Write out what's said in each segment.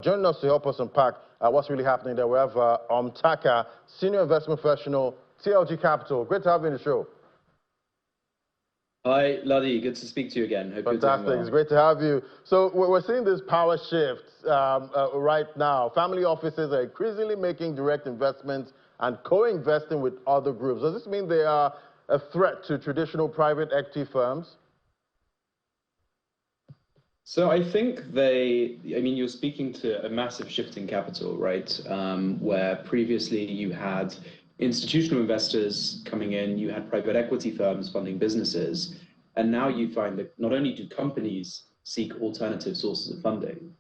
Joining us to help us unpack what's really happening there, we have Taka, Senior Investment Professional, TLG Capital. Great to have you in the show. Hi, Ladi. Good to speak to you again. Hope Fantastic. You're doing well. It's great to have you. So we're seeing this power shift right now. Family offices are increasingly making direct investments and co-investing with other groups. Does this mean they are a threat to traditional private equity firms? So I think you're speaking to a massive shift in capital, right? Where previously you had institutional investors coming in, you had private equity firms funding businesses, and now you find that not only do companies seek alternative sources of funding,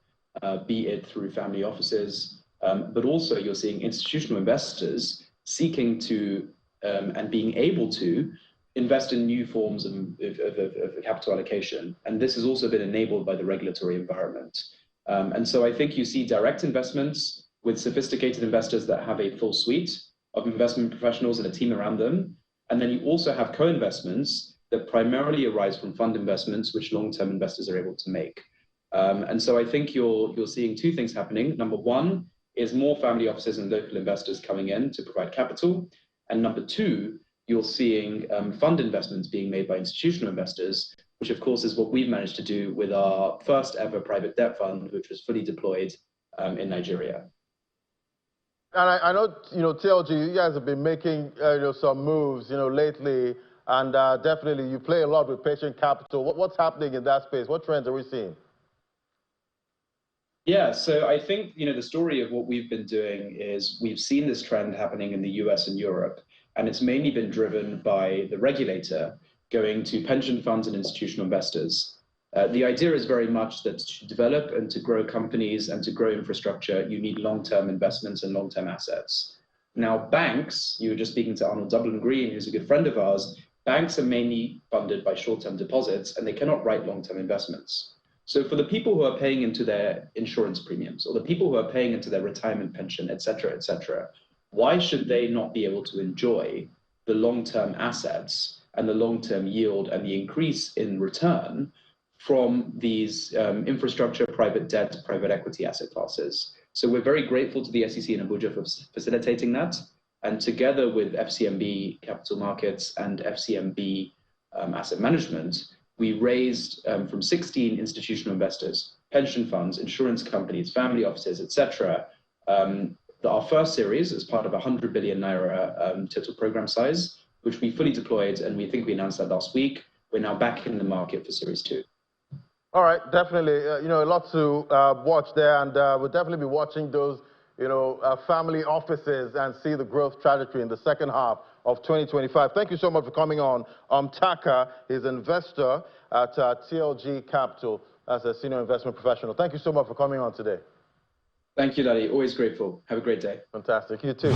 be it through family offices, but also you're seeing institutional investors seeking to and being able to invest in new forms of capital allocation. And this has also been enabled by the regulatory environment. And so I think you see direct investments with sophisticated investors that have a full suite of investment professionals and a team around them. And then you also have co-investments that primarily arise from fund investments, which long-term investors are able to make. And so I think you're seeing two things happening. Number one is more family offices and local investors coming in to provide capital. And number two, you're seeing fund investments being made by institutional investors, which of course is what we've managed to do with our first ever private debt fund, which was fully deployed in Nigeria. And I know, TLG, you guys have been making some moves, lately, and definitely you play a lot with patient capital. What's happening in that space? What trends are we seeing? Yeah, so I think, the story of what we've been doing is we've seen this trend happening in the US and Europe, and it's mainly been driven by the regulator going to pension funds and institutional investors. The idea is very much that to develop and to grow companies and to grow infrastructure, you need long-term investments and long-term assets. Now, banks, you were just speaking to Arnold Dublin Green, who's a good friend of ours, banks are mainly funded by short-term deposits, and they cannot write long-term investments. So for the people who are paying into their insurance premiums, or the people who are paying into their retirement pension, et cetera, why should they not be able to enjoy the long-term assets and the long-term yield and the increase in return from these infrastructure, private debt, private equity asset classes? So we're very grateful to the SEC in Abuja for facilitating that. And together with FCMB Capital Markets and FCMB Asset Management, we raised from 16 institutional investors, pension funds, insurance companies, family offices, et cetera, our first series is part of 100 billion naira total program size, which we fully deployed, and we think we announced that last week. We're now back in the market for series 2. All right, definitely. A lot to watch there, and we'll definitely be watching those, family offices and see the growth trajectory in the second half of 2025. Thank you so much for coming on. Taka is an investor at TLG Capital as a senior investment professional. Thank you so much for coming on today. Thank you, Ladi. Always grateful. Have a great day. Fantastic. You too.